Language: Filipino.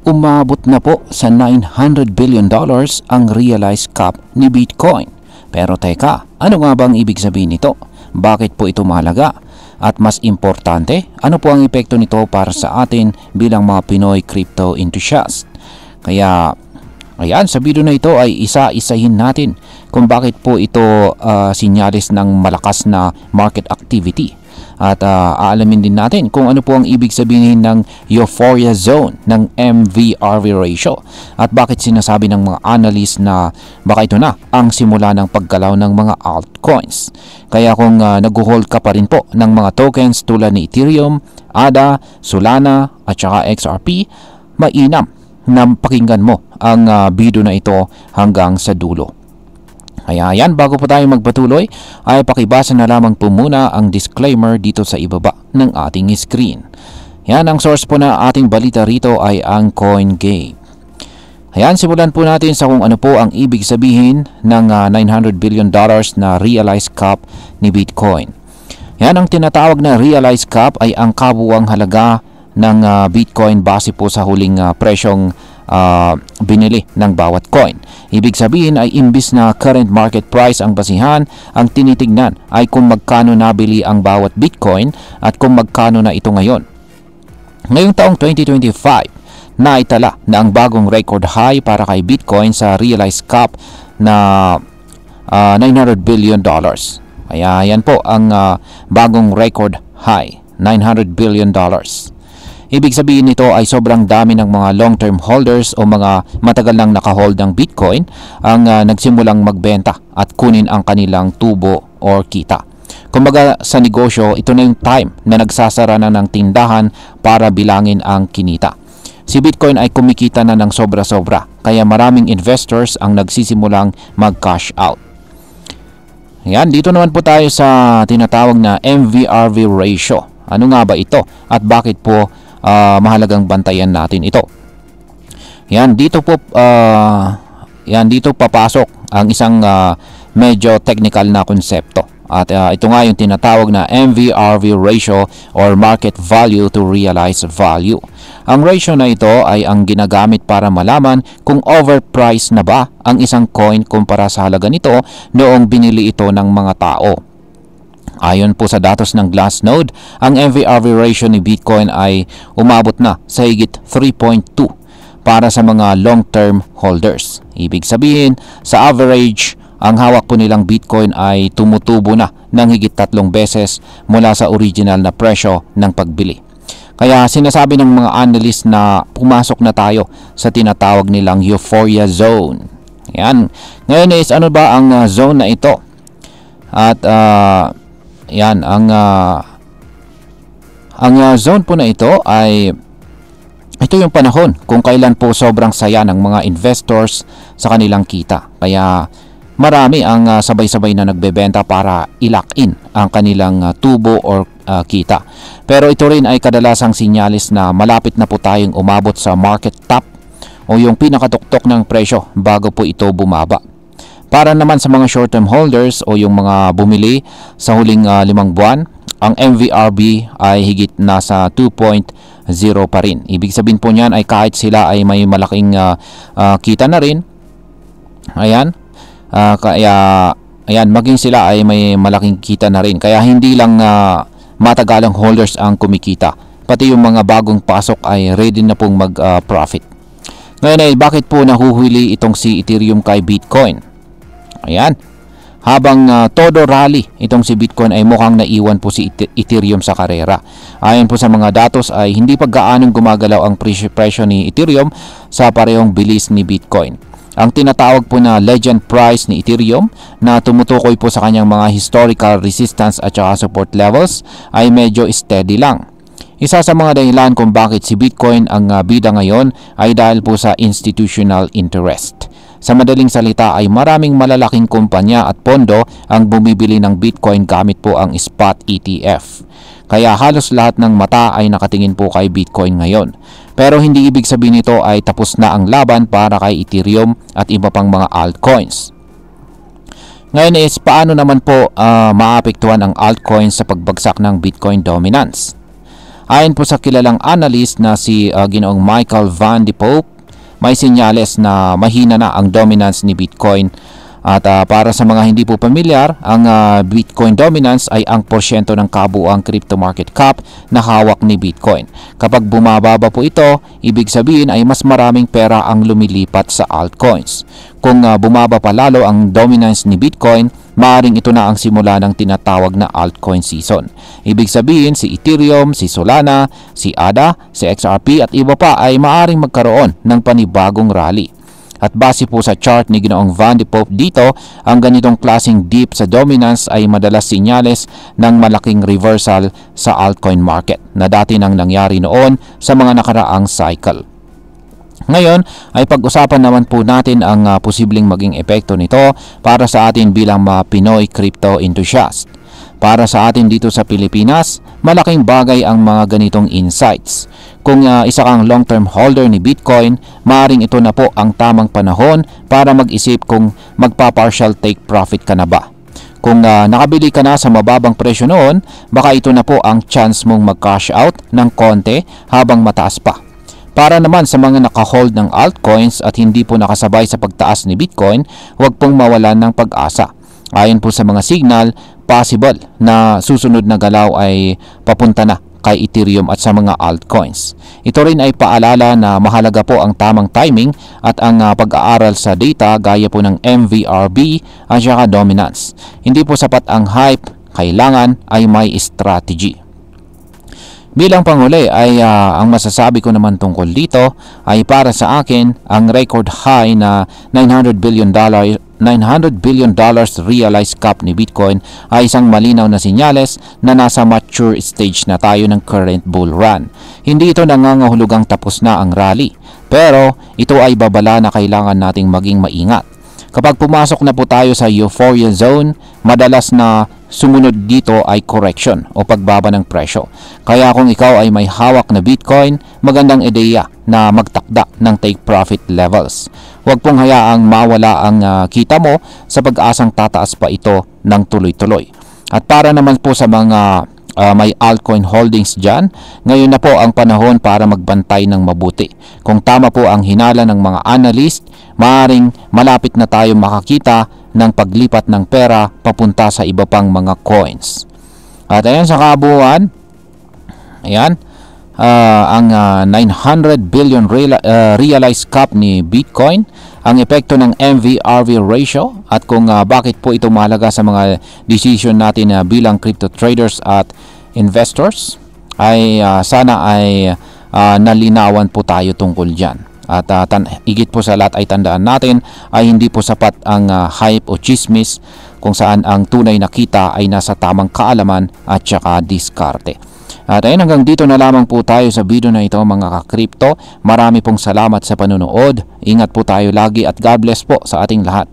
Umabot na po sa $900 billion ang realized cap ni Bitcoin. Pero teka, ano nga bang ibig sabihin nito? Bakit po ito mahalaga? At mas importante, ano po ang epekto nito para sa atin bilang mga Pinoy crypto enthusiast? Kaya, ayan, sa video na ito ay isa-isahin natin kung bakit po ito sinyalis ng malakas na market activity. At aalamin din natin kung ano po ang ibig sabihin ng euphoria zone ng MVRV ratio at bakit sinasabi ng mga analyst na baka ito na ang simula ng paggalaw ng mga altcoins. Kaya kung nag-hold ka pa rin po ng mga tokens tulad ni Ethereum, ADA, Solana at saka XRP, mainam na pakinggan mo ang video na ito hanggang sa dulo. Kaya yan, bago po tayo magpatuloy ay pakibasa na lamang po muna ang disclaimer dito sa ibaba ng ating screen. Yan, ang source po na ating balita rito ay ang CoinGate. Ayan, simulan po natin sa kung ano po ang ibig sabihin ng $900 billion na realized cap ni Bitcoin. Yan, ang tinatawag na realized cap ay ang kabuuang halaga ng Bitcoin base po sa huling presyong binili ng bawat coin. Ibig sabihin ay imbis na current market price ang basihan, ang tinitignan ay kung magkano nabili ang bawat Bitcoin at kung magkano na ito ngayon. Ngayong taong 2025, naitala na ang bagong record high para kay Bitcoin sa realized cap na $900 billion. Kaya yan po ang bagong record high, $900 billion. Ibig sabihin nito ay sobrang dami ng mga long-term holders o mga matagal nang nakahold ng Bitcoin ang nagsimulang magbenta at kunin ang kanilang tubo or kita. Kumbaga sa negosyo, ito na yung time na nagsasara na ng tindahan para bilangin ang kinita. Si Bitcoin ay kumikita na ng sobra-sobra, kaya maraming investors ang nagsisimulang mag-cash out. Yan, dito naman po tayo sa tinatawag na MVRV ratio. Ano nga ba ito at bakit po mahalagang bantayan natin ito? Yan, dito papasok ang isang medyo technical na konsepto. At ito nga yung tinatawag na MVRV ratio or market value to realized value. Ang ratio na ito ay ang ginagamit para malaman kung overpriced na ba ang isang coin kumpara sa halaga nito noong binili ito ng mga tao. Ayon po sa datos ng Glassnode, ang MVRV ratio ni Bitcoin ay umabot na sa higit 3.2 para sa mga long-term holders. Ibig sabihin, sa average, ang hawak po nilang Bitcoin ay tumutubo na ng higit 3 beses mula sa original na presyo ng pagbili. Kaya sinasabi ng mga analyst na pumasok na tayo sa tinatawag nilang euphoria zone. Yan. Ngayon is ano ba ang zone na ito? At yan, ang zone po na ito ay ito yung panahon kung kailan po sobrang saya ng mga investors sa kanilang kita. Kaya marami ang sabay-sabay na nagbebenta para i-lock in ang kanilang tubo or kita. Pero ito rin ay kadalasang sinyalis na malapit na po tayong umabot sa market top o yung pinakatuktok ng presyo bago po ito bumaba. Para naman sa mga short-term holders o yung mga bumili sa huling 5 buwan, ang MVRV ay higit nasa 2.0 pa rin. Ibig sabihin po niyan ay kahit sila ay may malaking kita na rin, ayan, maging sila ay may malaking kita na rin. Kaya hindi lang matagalang holders ang kumikita, pati yung mga bagong pasok ay ready na pong mag-profit. Ngayon ay bakit po nahuhuli itong si Ethereum kay Bitcoin? Ayan, habang todo rally itong si Bitcoin ay mukhang naiwan po si Ethereum sa karera. Ayon po sa mga datos ay hindi pa gaanong gumagalaw ang presyo ni Ethereum sa parehong bilis ni Bitcoin. Ang tinatawag po na legend price ni Ethereum na tumutukoy po sa kanyang mga historical resistance at saka support levels ay medyo steady lang. Isa sa mga dahilan kung bakit si Bitcoin ang bida ngayon ay dahil po sa institutional interest. Sa madaling salita ay maraming malalaking kumpanya at pondo ang bumibili ng Bitcoin gamit po ang spot ETF. Kaya halos lahat ng mata ay nakatingin po kay Bitcoin ngayon. Pero hindi ibig sabihin nito ay tapos na ang laban para kay Ethereum at iba pang mga altcoins. Ngayon is paano naman po maapektuhan ang altcoins sa pagbagsak ng Bitcoin dominance? Ayon po sa kilalang analyst na si Ginoong Michael Van de Pope, may senyales na mahina na ang dominance ni Bitcoin. At para sa mga hindi po pamilyar, ang Bitcoin dominance ay ang porsyento ng kabuuang crypto market cap na hawak ni Bitcoin. Kapag bumababa po ito, ibig sabihin ay mas maraming pera ang lumilipat sa altcoins. Kung bumaba pa lalo ang dominance ni Bitcoin, maaaring ito na ang simula ng tinatawag na altcoin season. Ibig sabihin si Ethereum, si Solana, si ADA, si XRP at iba pa ay maaaring magkaroon ng panibagong rally. At base po sa chart ni Ginoong Van de Pope dito, ang ganitong klaseng dip sa dominance ay madalas sinyales ng malaking reversal sa altcoin market na dati nang nangyari noon sa mga nakaraang cycle. Ngayon ay pag-usapan naman po natin ang posibleng maging epekto nito para sa atin bilang mga Pinoy crypto enthusiast. Para sa atin dito sa Pilipinas, malaking bagay ang mga ganitong insights. Kung isa kang long-term holder ni Bitcoin, maaaring ito na po ang tamang panahon para mag-isip kung magpa-partial take profit ka na ba. Kung nakabili ka na sa mababang presyo noon, baka ito na po ang chance mong mag-cash out ng konti habang mataas pa. Para naman sa mga naka-hold ng altcoins at hindi po nakasabay sa pagtaas ni Bitcoin, huwag pong mawalan ng pag-asa. Ayon po sa mga signal, possible na susunod na galaw ay papunta na kay Ethereum at sa mga altcoins. Ito rin ay paalala na mahalaga po ang tamang timing at ang pag-aaral sa data gaya po ng MVRB at saka dominance. Hindi po sapat ang hype, kailangan ay may strategy. Bilang panghuli ay ang masasabi ko naman tungkol dito ay para sa akin ang record high na $900 billion realized cap ni Bitcoin ay isang malinaw na sinyales na nasa mature stage na tayo ng current bull run. Hindi ito nangangahulugang tapos na ang rally, pero ito ay babala na kailangan nating maging maingat. Kapag pumasok na po tayo sa euphoria zone, madalas na sumunod dito ay correction o pagbaba ng presyo. Kaya kung ikaw ay may hawak na Bitcoin, magandang ideya na magtakda ng take profit levels. Huwag pong hayaang mawala ang kita mo sa pag-asang tataas pa ito ng tuloy-tuloy. At para naman po sa mga may altcoin holdings dyan, ngayon na po ang panahon para magbantay ng mabuti. Kung tama po ang hinala ng mga analyst, maaaring malapit na tayo makakita ng paglipat ng pera papunta sa iba pang mga coins. At ayan sa kabuuan, ayan, ang 900 billion realized cap ni Bitcoin, ang epekto ng MVRV ratio at kung bakit po ito mahalaga sa mga decision natin bilang crypto traders at investors ay sana ay nalinawan po tayo tungkol dyan. At higit po sa lahat ay tandaan natin ay hindi po sapat ang hype o chismis kung saan ang tunay na kita ay nasa tamang kaalaman at saka diskarte. At ayun, hanggang dito na lamang po tayo sa video na ito mga ka-crypto. Marami pong salamat sa panonood. Ingat po tayo lagi at God bless po sa ating lahat.